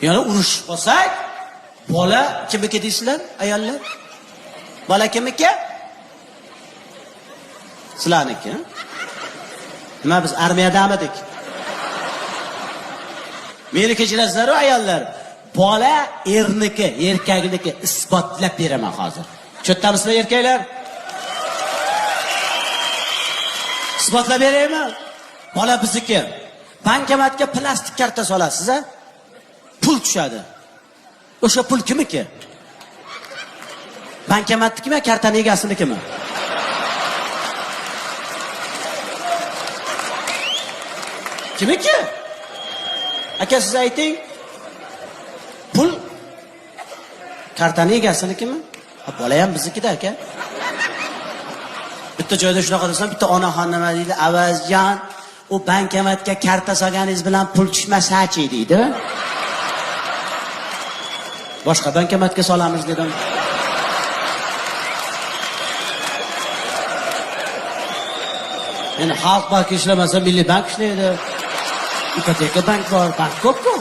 Yana urushib qolsak, bola kimniki deysizlar, ayollar? Bola kimniki? Sizlarniki. Nima biz armiyadamidik? Meni kechirasizlar-ku ayollar. Bola erniki, erkakniki isbotlab beraman hozir. Cho'ttamizlar erkaklar? Isbotlab beraymi? Bola bizniki. Bankomatga plastik karta solasiz, a? Pul tushadi. O'sha pul kimniki? Bankomatnikimi, kartaning egasinikimi? Kimniki? Aka siz ayting. Pul kartaning egasinikimi? Bola ham bizniki-da aka. Bitta joyda shunaqa desam, bitta onaxon nima deydi? Avazjon, u bankomatga karta solganingiz bilan pul tushmasa-chi deydi. Boshqa bankomatga solamiz dedim. Endi xalq banki ishlamasa, Milliy bank ishlaydi. Ipoteka bank bor, bank ko'p-ku.